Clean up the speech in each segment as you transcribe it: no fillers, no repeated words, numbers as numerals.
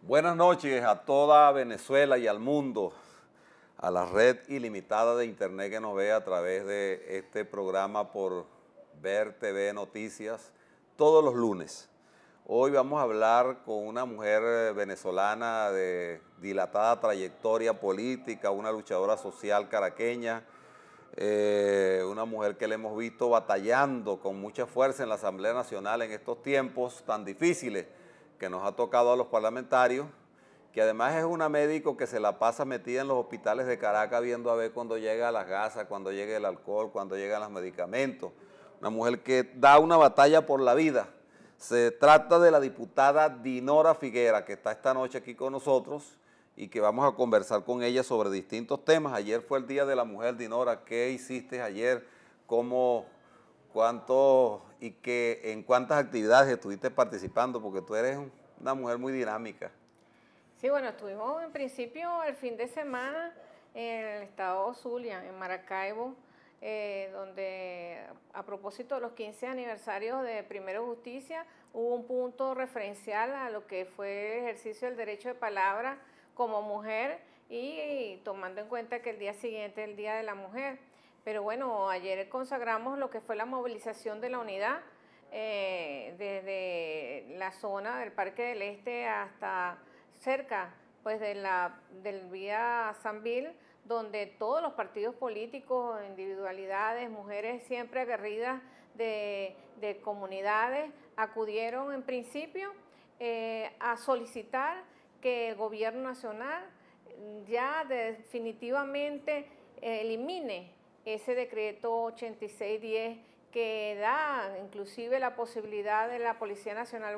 Buenas noches a toda Venezuela y al mundo, a la red ilimitada de internet que nos ve a través de este programa por Ver TV Noticias todos los lunes. Hoy vamos a hablar con una mujer venezolana de dilatada trayectoria política, una luchadora social caraqueña, una mujer que le hemos visto batallando con mucha fuerza en la Asamblea Nacional en estos tiempos tan difíciles que nos ha tocado a los parlamentarios, que además es una médico que se la pasa metida en los hospitales de Caracas viendo a ver cuando llega las gasas, cuando llega el alcohol, cuando llegan los medicamentos. Una mujer que da una batalla por la vida. Se trata de la diputada Dinora Figuera, que está esta noche aquí con nosotros y que vamos a conversar con ella sobre distintos temas. Ayer fue el Día de la Mujer. Dinora, ¿qué hiciste ayer? ¿Cómo, cuánto y en cuántas actividades estuviste participando? Porque tú eres una mujer muy dinámica. Sí, bueno, estuvimos en principio el fin de semana en el estado Zulia, en Maracaibo, donde a propósito de los 15 aniversarios de Primero Justicia, hubo un punto referencial a lo que fue el ejercicio del derecho de palabra como mujer y tomando en cuenta que el día siguiente es el Día de la Mujer. Pero bueno, ayer consagramos lo que fue la movilización de la unidad desde la zona del Parque del Este hasta cerca pues del vía Sanvil, donde todos los partidos políticos, individualidades, mujeres siempre aguerridas de comunidades, acudieron en principio a solicitar que el gobierno nacional ya definitivamente elimine ese decreto 8610 que da inclusive la posibilidad de la Policía Nacional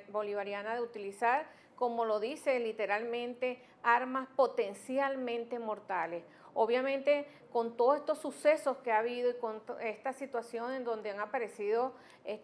Bolivariana de utilizar, como lo dice literalmente, armas potencialmente mortales. Obviamente, con todos estos sucesos que ha habido y con esta situación en donde han aparecido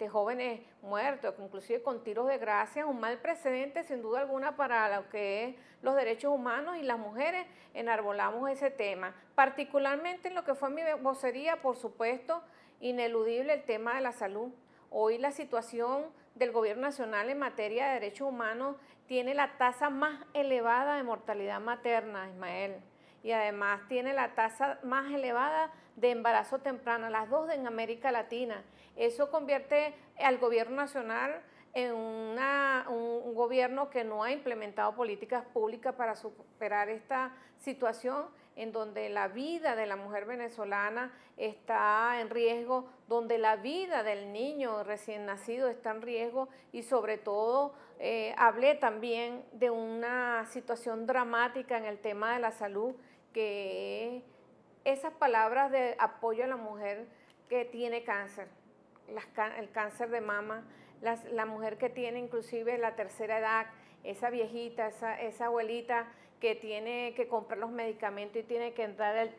jóvenes muertos, inclusive con tiros de gracia, un mal precedente sin duda alguna para lo que es los derechos humanos, y las mujeres enarbolamos ese tema. Particularmente en lo que fue mi vocería, por supuesto, ineludible el tema de la salud. Hoy la situación del gobierno nacional en materia de derechos humanos tiene la tasa más elevada de mortalidad materna, Ismael, y además tiene la tasa más elevada de embarazo temprano, las dos en América Latina. Eso convierte al gobierno nacional en un gobierno que no ha implementado políticas públicas para superar esta situación en donde la vida de la mujer venezolana está en riesgo, donde la vida del niño recién nacido está en riesgo, y sobre todo hablé también de una situación dramática en el tema de la salud, que es esas palabras de apoyo a la mujer que tiene cáncer, el cáncer de mama, la mujer que tiene inclusive la tercera edad, esa viejita, esa abuelita que tiene que comprar los medicamentos y tiene que entrar al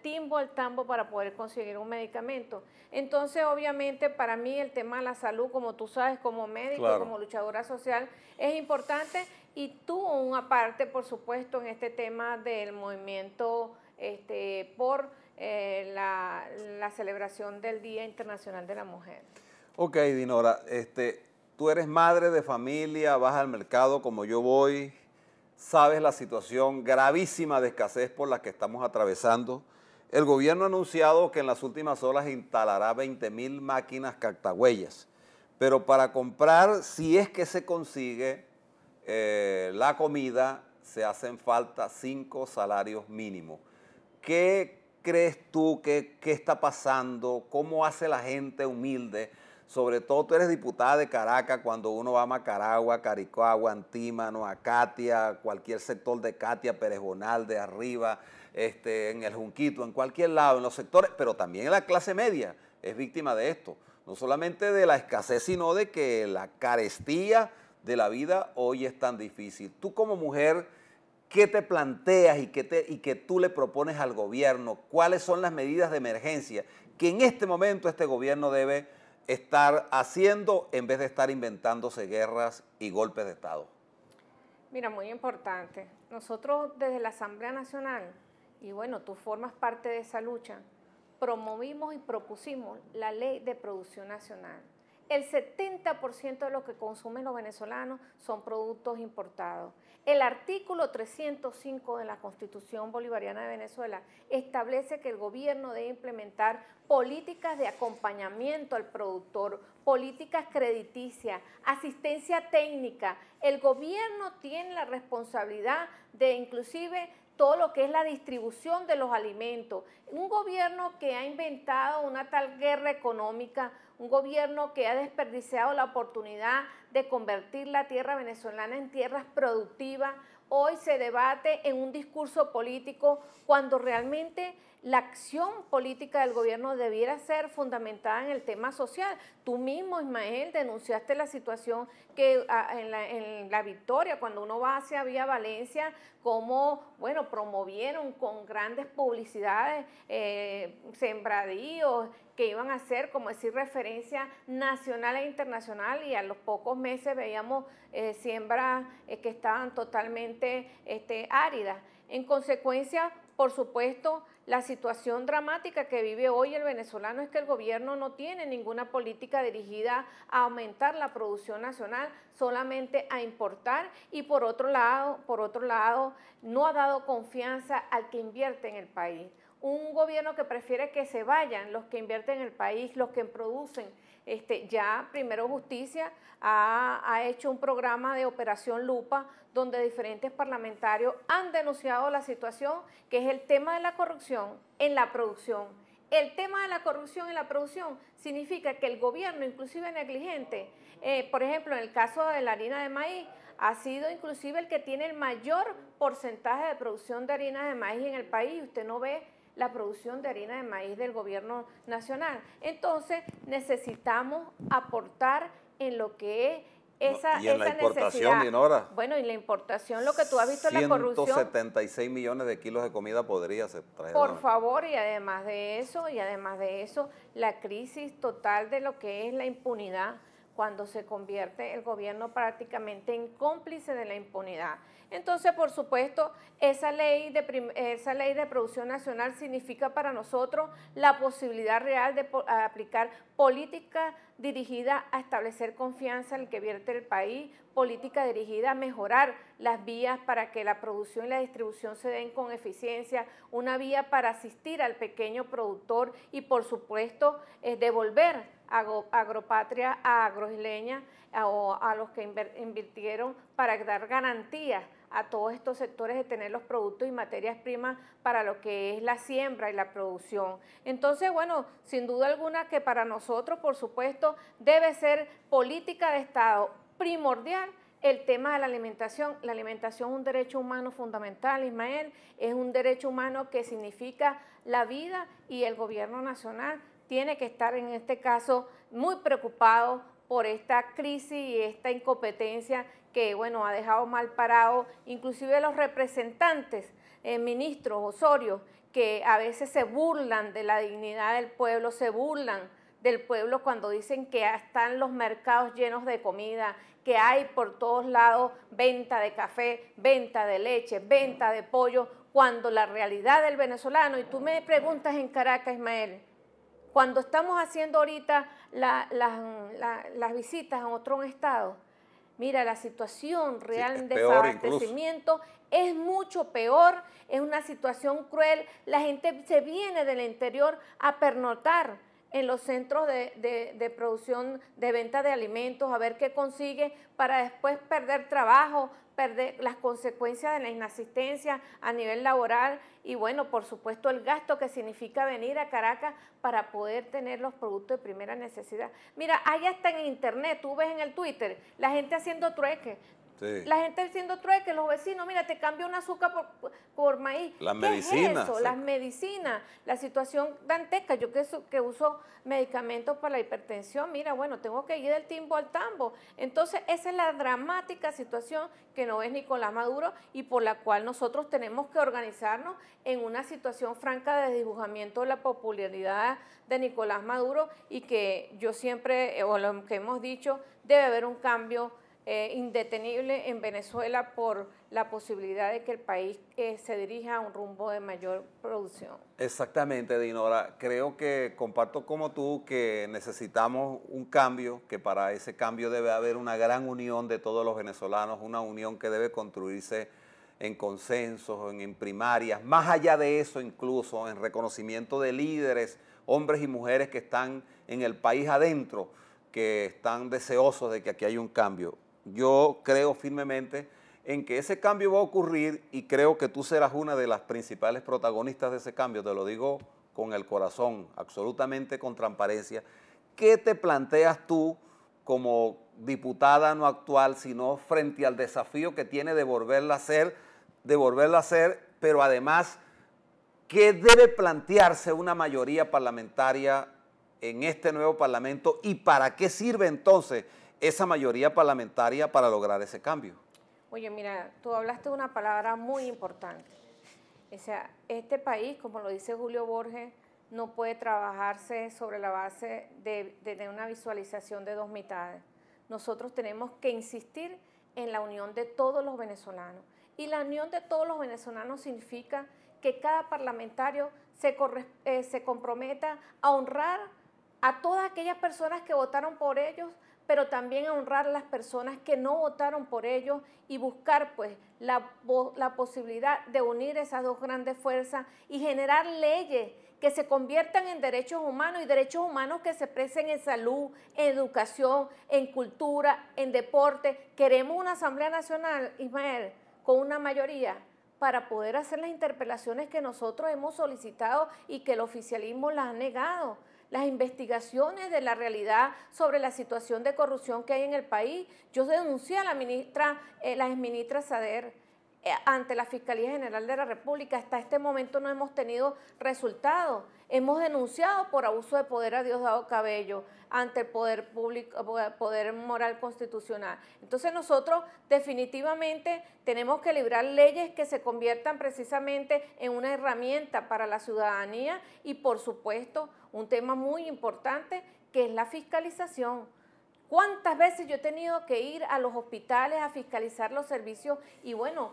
tambo para poder conseguir un medicamento. Entonces, obviamente, para mí el tema de la salud, como tú sabes, como médico, claro, como luchadora social, es importante, y tuvo una parte, por supuesto, en este tema del movimiento por la celebración del Día Internacional de la Mujer. Ok, Dinora, tú eres madre de familia, vas al mercado como yo voy, sabes la situación gravísima de escasez por la que estamos atravesando. El gobierno ha anunciado que en las últimas horas instalará 20.000 máquinas cactagüeyas, pero para comprar, si es que se consigue la comida, se hacen falta 5 salarios mínimos. ¿Qué crees tú que está pasando? ¿Cómo hace la gente humilde? Sobre todo tú eres diputada de Caracas, cuando uno va a Macaragua, Caricuagua, Antímano, a Catia, cualquier sector de Catia, Perejonal, de arriba, en el Junquito, en cualquier lado, en los sectores, pero también en la clase media es víctima de esto. No solamente de la escasez, sino de que la carestía de la vida hoy es tan difícil. Tú como mujer, ¿qué te planteas y qué tú le propones al gobierno? ¿Cuáles son las medidas de emergencia que en este momento este gobierno debe estar haciendo en vez de estar inventándose guerras y golpes de Estado? Mira, muy importante. Nosotros desde la Asamblea Nacional, y bueno, tú formas parte de esa lucha, promovimos y propusimos la Ley de Producción Nacional. El 70% de lo que consumen los venezolanos son productos importados. El artículo 305 de la Constitución Bolivariana de Venezuela establece que el gobierno debe implementar políticas de acompañamiento al productor, políticas crediticias, asistencia técnica. El gobierno tiene la responsabilidad de inclusive todo lo que es la distribución de los alimentos. Un gobierno que ha inventado una tal guerra económica, un gobierno que ha desperdiciado la oportunidad de convertir la tierra venezolana en tierras productivas, hoy se debate en un discurso político cuando realmente la acción política del gobierno debiera ser fundamentada en el tema social. Tú mismo, Ismael, denunciaste la situación que en la Victoria, cuando uno va hacia Vía Valencia, cómo, bueno, promovieron con grandes publicidades, sembradíos, que iban a ser, como decir, referencia nacional e internacional, y a los pocos meses veíamos siembras que estaban totalmente áridas. En consecuencia, por supuesto, la situación dramática que vive hoy el venezolano es que el gobierno no tiene ninguna política dirigida a aumentar la producción nacional, solamente a importar, y por otro lado, no ha dado confianza al que invierte en el país. Un gobierno que prefiere que se vayan los que invierten en el país, los que producen. Ya Primero Justicia ha hecho un programa de Operación Lupa donde diferentes parlamentarios han denunciado la situación, que es el tema de la corrupción en la producción. El tema de la corrupción en la producción significa que el gobierno, inclusive negligente, por ejemplo, en el caso de la harina de maíz, ha sido inclusive el que tiene el mayor porcentaje de producción de harina de maíz en el país. Usted no ve la producción de harina de maíz del gobierno nacional. Entonces, necesitamos aportar en lo que es esa importación, necesidad. Dinora. Bueno, y la importación, lo que tú has visto en la corrupción. 176 millones de kilos de comida podría ser traída. Por favor, y además de eso, la crisis total de lo que es la impunidad, cuando se convierte el gobierno prácticamente en cómplice de la impunidad. Entonces, por supuesto, esa ley de producción nacional significa para nosotros la posibilidad real de aplicar políticas dirigidas a establecer confianza en el que vierte el país, política dirigida a mejorar las vías para que la producción y la distribución se den con eficiencia, una vía para asistir al pequeño productor y, por supuesto, devolver Agropatria a Agroisleña o a los que invirtieron para dar garantías a todos estos sectores de tener los productos y materias primas para lo que es la siembra y la producción. Entonces, bueno, sin duda alguna que para nosotros, por supuesto, debe ser política de Estado primordial el tema de la alimentación. La alimentación es un derecho humano fundamental, Ismael, es un derecho humano que significa la vida, y el gobierno nacional tiene que estar en este caso muy preocupado por esta crisis y esta incompetencia que, bueno, ha dejado mal parado inclusive los representantes, ministros, Osorio, que a veces se burlan de la dignidad del pueblo, se burlan del pueblo cuando dicen que están los mercados llenos de comida, que hay por todos lados venta de café, venta de leche, venta de pollo, cuando la realidad del venezolano, y tú me preguntas en Caracas, Ismael, cuando estamos haciendo ahorita las visitas a otros estados, mira, la situación real de desabastecimiento es mucho peor, es una situación cruel. La gente se viene del interior a pernoctar en los centros de producción, de venta de alimentos, a ver qué consigue para después perder trabajo, perder las consecuencias de la inasistencia a nivel laboral y, bueno, por supuesto, el gasto que significa venir a Caracas para poder tener los productos de primera necesidad. Mira, ahí está en internet, tú ves en el Twitter, la gente haciendo trueques. Sí. La gente haciendo trueques, los vecinos, mira, te cambio un azúcar por maíz. Las medicinas. ¿Qué es eso? Sí. Las medicinas, la situación dantesca. Yo que uso medicamentos para la hipertensión, mira, bueno, tengo que ir del timbo al tambo. Entonces, esa es la dramática situación que no es Nicolás Maduro y por la cual nosotros tenemos que organizarnos en una situación franca de desdibujamiento de la popularidad de Nicolás Maduro, y que yo siempre, o lo que hemos dicho, debe haber un cambio indetenible en Venezuela por la posibilidad de que el país se dirija a un rumbo de mayor producción. Exactamente, Dinora. Creo que comparto como tú que necesitamos un cambio, que para ese cambio debe haber una gran unión de todos los venezolanos, una unión que debe construirse en consensos, en primarias, más allá de eso incluso, en reconocimiento de líderes, hombres y mujeres que están en el país adentro, que están deseosos de que aquí haya un cambio. Yo creo firmemente en que ese cambio va a ocurrir y creo que tú serás una de las principales protagonistas de ese cambio, te lo digo con el corazón, absolutamente con transparencia. ¿Qué te planteas tú como diputada no actual, sino frente al desafío que tiene de volverla a hacer, pero además, ¿qué debe plantearse una mayoría parlamentaria en este nuevo Parlamento y para qué sirve entonces esa mayoría parlamentaria para lograr ese cambio? Oye, mira, tú hablaste de una palabra muy importante. O sea, este país, como lo dice Julio Borges, no puede trabajarse sobre la base de una visualización de dos mitades. Nosotros tenemos que insistir en la unión de todos los venezolanos. Y la unión de todos los venezolanos significa que cada parlamentario se comprometa a honrar a todas aquellas personas que votaron por ellos, pero también a honrar a las personas que no votaron por ellos y buscar pues la posibilidad de unir esas dos grandes fuerzas y generar leyes que se conviertan en derechos humanos y derechos humanos que se expresen en salud, en educación, en cultura, en deporte. Queremos una Asamblea Nacional, Ismael, con una mayoría para poder hacer las interpelaciones que nosotros hemos solicitado y que el oficialismo las ha negado. Las investigaciones de la realidad sobre la situación de corrupción que hay en el país. Yo denuncié a la exministra Sader ante la Fiscalía General de la República. Hasta este momento no hemos tenido resultados. Hemos denunciado por abuso de poder a Diosdado Cabello ante el poder público, poder moral constitucional. Entonces nosotros definitivamente tenemos que librar leyes que se conviertan precisamente en una herramienta para la ciudadanía y por supuesto un tema muy importante que es la fiscalización. ¿Cuántas veces yo he tenido que ir a los hospitales a fiscalizar los servicios y bueno,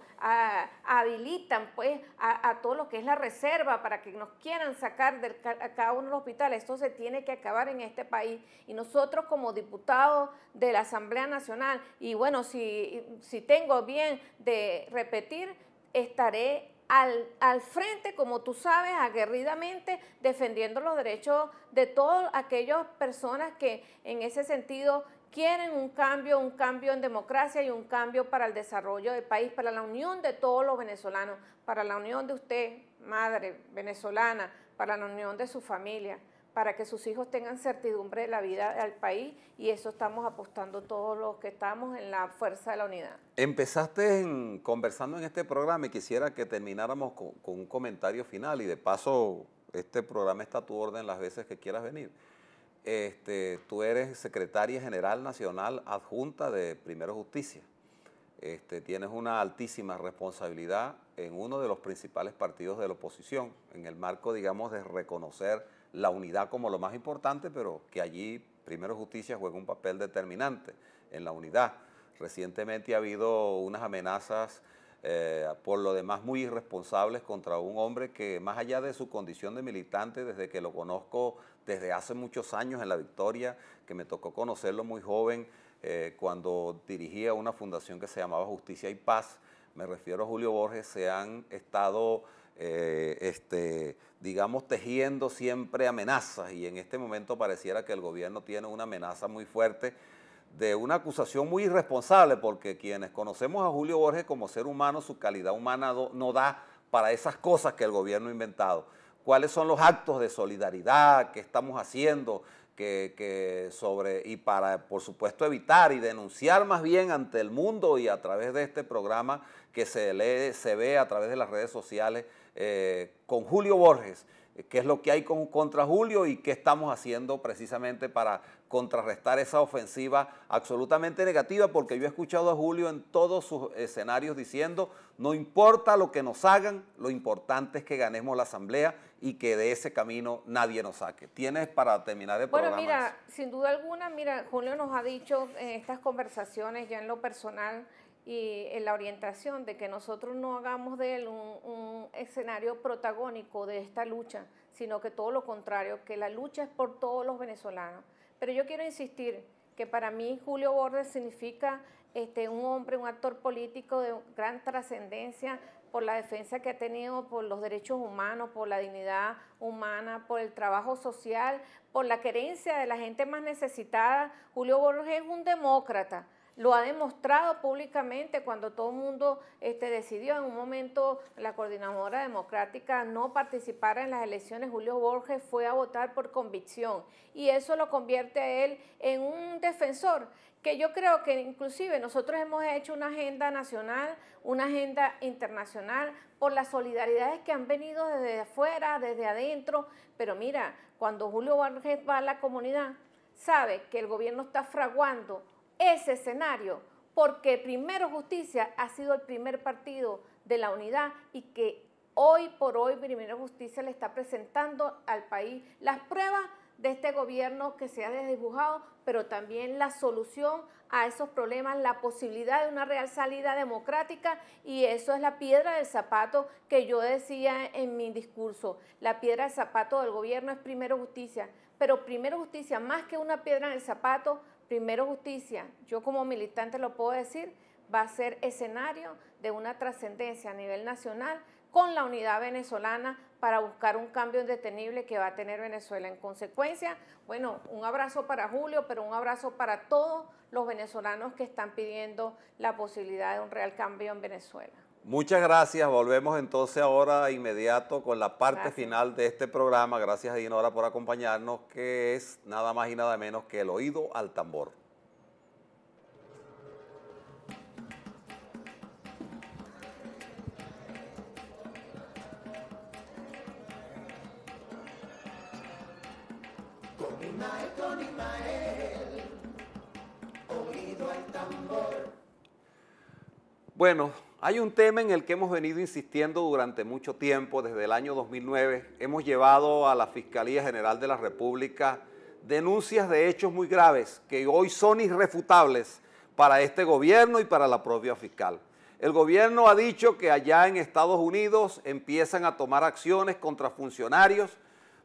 habilitan pues a todo lo que es la reserva para que nos quieran sacar de cada uno de los hospitales? Esto se tiene que acabar en este país y nosotros como diputados de la Asamblea Nacional, y bueno, si tengo bien de repetir, estaré al frente, como tú sabes, aguerridamente defendiendo los derechos de todas aquellas personas que en ese sentido quieren un cambio en democracia y un cambio para el desarrollo del país, para la unión de todos los venezolanos, para la unión de usted, madre venezolana, para la unión de su familia, para que sus hijos tengan certidumbre de la vida del país, y eso estamos apostando todos los que estamos en la fuerza de la unidad. Empezaste conversando en este programa y quisiera que termináramos con un comentario final y de paso este programa está a tu orden las veces que quieras venir. Tú eres secretaria general nacional adjunta de Primero Justicia. Tienes una altísima responsabilidad en uno de los principales partidos de la oposición, en el marco, digamos, de reconocer la unidad como lo más importante, pero que allí Primero Justicia juega un papel determinante en la unidad. Recientemente ha habido unas amenazas, por lo demás muy irresponsables, contra un hombre que más allá de su condición de militante, desde que lo conozco desde hace muchos años en La Victoria, que me tocó conocerlo muy joven, cuando dirigía una fundación que se llamaba Justicia y Paz, me refiero a Julio Borges, se han estado digamos, tejiendo siempre amenazas y en este momento pareciera que el gobierno tiene una amenaza muy fuerte de una acusación muy irresponsable, porque quienes conocemos a Julio Borges como ser humano, su calidad humana no da para esas cosas que el gobierno ha inventado. ¿Cuáles son los actos de solidaridad que estamos haciendo y para, por supuesto, evitar y denunciar más bien ante el mundo y a través de este programa que se ve a través de las redes sociales con Julio Borges, qué es lo que hay contra Julio y qué estamos haciendo precisamente para contrarrestar esa ofensiva absolutamente negativa? Porque yo he escuchado a Julio en todos sus escenarios diciendo, no importa lo que nos hagan, lo importante es que ganemos la asamblea y que de ese camino nadie nos saque. ¿Tienes para terminar el programa? Bueno, mira, sin duda alguna, mira, Julio nos ha dicho en estas conversaciones ya en lo personal y en la orientación de que nosotros no hagamos de él un escenario protagónico de esta lucha, sino que todo lo contrario, que la lucha es por todos los venezolanos. Pero yo quiero insistir que para mí Julio Borges significa un hombre, un actor político de gran trascendencia por la defensa que ha tenido por los derechos humanos, por la dignidad humana, por el trabajo social, por la querencia de la gente más necesitada. Julio Borges es un demócrata. Lo ha demostrado públicamente cuando todo el mundo decidió en un momento la coordinadora democrática no participara en las elecciones. Julio Borges fue a votar por convicción y eso lo convierte a él en un defensor que yo creo que inclusive nosotros hemos hecho una agenda nacional, una agenda internacional por las solidaridades que han venido desde afuera, desde adentro, pero mira, cuando Julio Borges va a la comunidad, sabe que el gobierno está fraguando ese escenario, porque Primero Justicia ha sido el primer partido de la unidad y que hoy por hoy Primero Justicia le está presentando al país las pruebas de este gobierno que se ha desdibujado, pero también la solución a esos problemas, la posibilidad de una real salida democrática, y eso es la piedra del zapato que yo decía en mi discurso. La piedra del zapato del gobierno es Primero Justicia, pero Primero Justicia, más que una piedra en el zapato, Primero Justicia, yo como militante lo puedo decir, va a ser escenario de una trascendencia a nivel nacional con la unidad venezolana para buscar un cambio indetenible que va a tener Venezuela. En consecuencia, bueno, un abrazo para Julio, pero un abrazo para todos los venezolanos que están pidiendo la posibilidad de un real cambio en Venezuela. Muchas gracias. Volvemos entonces ahora inmediato con la parte final de este programa. Gracias a Dinora por acompañarnos, que es nada más y nada menos que el oído al tambor. Con Ismael, oído al tambor. Bueno, hay un tema en el que hemos venido insistiendo durante mucho tiempo. Desde el año 2009 hemos llevado a la Fiscalía General de la República denuncias de hechos muy graves que hoy son irrefutables para este gobierno y para la propia fiscal. El gobierno ha dicho que allá en Estados Unidos empiezan a tomar acciones contra funcionarios.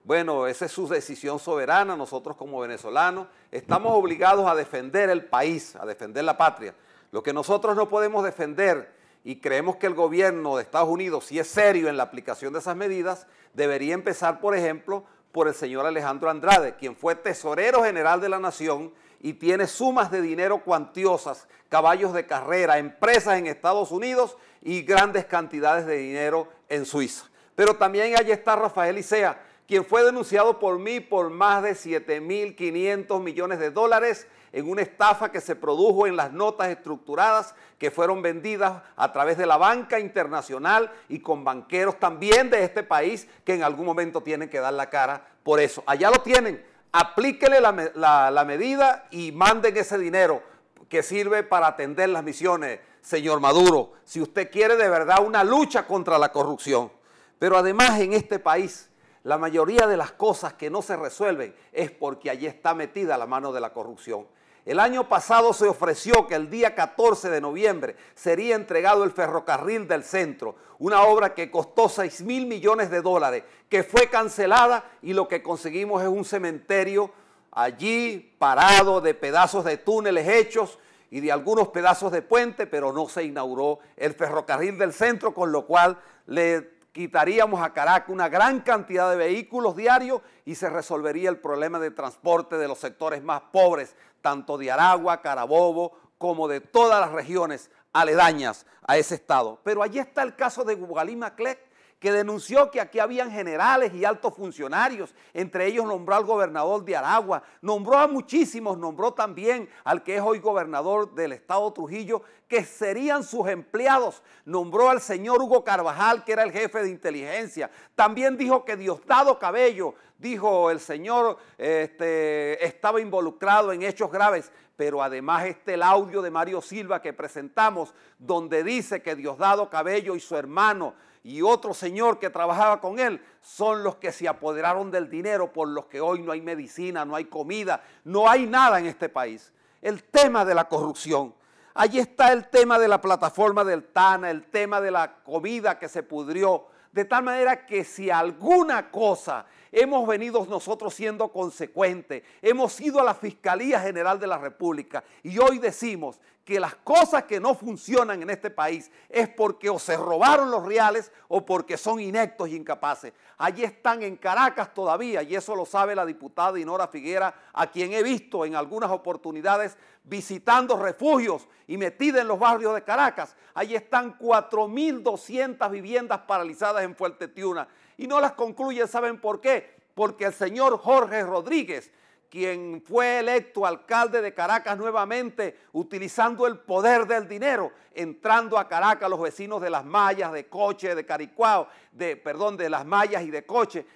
Bueno, esa es su decisión soberana. Nosotros como venezolanos estamos obligados a defender el país, a defender la patria. Lo que nosotros no podemos defender, y creemos que el gobierno de Estados Unidos, si es serio en la aplicación de esas medidas, debería empezar, por ejemplo, por el señor Alejandro Andrade, quien fue tesorero general de la nación y tiene sumas de dinero cuantiosas, caballos de carrera, empresas en Estados Unidos y grandes cantidades de dinero en Suiza. Pero también allí está Rafael Icea, quien fue denunciado por mí por más de 7.500 millones de dólares en una estafa que se produjo en las notas estructuradas que fueron vendidas a través de la banca internacional y con banqueros también de este país que en algún momento tienen que dar la cara por eso. Allá lo tienen, aplíquele la medida y manden ese dinero que sirve para atender las misiones, señor Maduro, si usted quiere de verdad una lucha contra la corrupción. Pero además en este país, la mayoría de las cosas que no se resuelven es porque allí está metida la mano de la corrupción. El año pasado se ofreció que el día 14 de noviembre sería entregado el ferrocarril del centro, una obra que costó 6.000 millones de dólares, que fue cancelada y lo que conseguimos es un cementerio allí parado de pedazos de túneles hechos y de algunos pedazos de puente, pero no se inauguró el ferrocarril del centro, con lo cual le quitaríamos a Caracas una gran cantidad de vehículos diarios y se resolvería el problema de transporte de los sectores más pobres, tanto de Aragua, Carabobo, como de todas las regiones aledañas a ese estado. Pero allí está el caso de Bugalí Maclec, que denunció que aquí habían generales y altos funcionarios, entre ellos nombró al gobernador de Aragua, nombró a muchísimos, nombró también al que es hoy gobernador del estado Trujillo, que serían sus empleados, nombró al señor Hugo Carvajal, que era el jefe de inteligencia, también dijo que Diosdado Cabello, dijo el señor, estaba involucrado en hechos graves, pero además el audio de Mario Silva que presentamos, donde dice que Diosdado Cabello y su hermano y otro señor que trabajaba con él son los que se apoderaron del dinero por los que hoy no hay medicina, no hay comida, no hay nada en este país. El tema de la corrupción. Allí está el tema de la plataforma del Tana, el tema de la comida que se pudrió, de tal manera que si alguna cosa hemos venido nosotros siendo consecuentes, hemos ido a la Fiscalía General de la República y hoy decimos que las cosas que no funcionan en este país es porque o se robaron los reales o porque son ineptos e incapaces. Allí están en Caracas todavía, y eso lo sabe la diputada Dinora Figuera, a quien he visto en algunas oportunidades visitando refugios y metida en los barrios de Caracas. Allí están 4.200 viviendas paralizadas en Fuerte Tiuna y no las concluyen. ¿Saben por qué? Porque el señor Jorge Rodríguez, quien fue electo alcalde de Caracas nuevamente, utilizando el poder del dinero, entrando a Caracas, los vecinos de Las Mayas, de Coche, de Caricuao, de Las Mayas y de Coche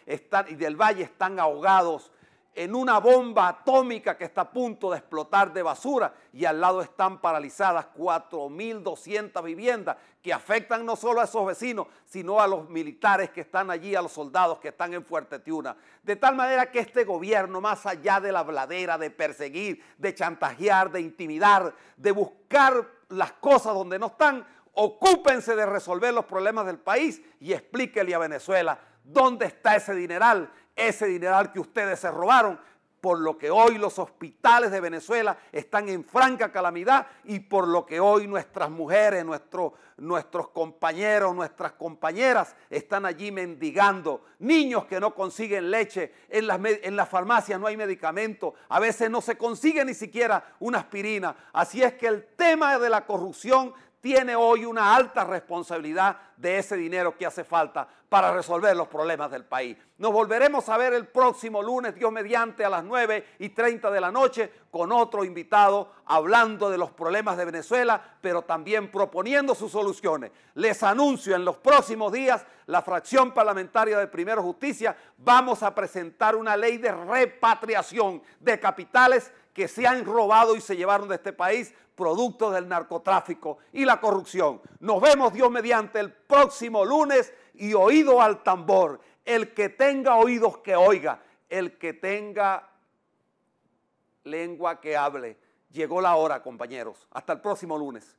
y del Valle están ahogados en una bomba atómica que está a punto de explotar de basura, y al lado están paralizadas 4.200 viviendas que afectan no solo a esos vecinos, sino a los militares que están allí, a los soldados que están en Fuerte Tiuna. De tal manera que este gobierno, más allá de la bladera, de perseguir, de chantajear, de intimidar, de buscar las cosas donde no están, ocúpense de resolver los problemas del país y explíquele a Venezuela dónde está ese dineral que ustedes se robaron, por lo que hoy los hospitales de Venezuela están en franca calamidad y por lo que hoy nuestras mujeres, nuestros compañeros, nuestras compañeras están allí mendigando, niños que no consiguen leche, en las farmacias no hay medicamentos, a veces no se consigue ni siquiera una aspirina. Así es que el tema de la corrupción tiene hoy una alta responsabilidad de ese dinero que hace falta para resolver los problemas del país. Nos volveremos a ver el próximo lunes, Dios mediante, a las 9:30 de la noche, con otro invitado hablando de los problemas de Venezuela, pero también proponiendo sus soluciones. Les anuncio en los próximos días, la fracción parlamentaria de Primero Justicia, vamos a presentar una ley de repatriación de capitales que se han robado y se llevaron de este país, producto del narcotráfico y la corrupción. Nos vemos, Dios mediante, el próximo lunes, y oído al tambor. El que tenga oídos que oiga, el que tenga lengua que hable. Llegó la hora, compañeros. Hasta el próximo lunes.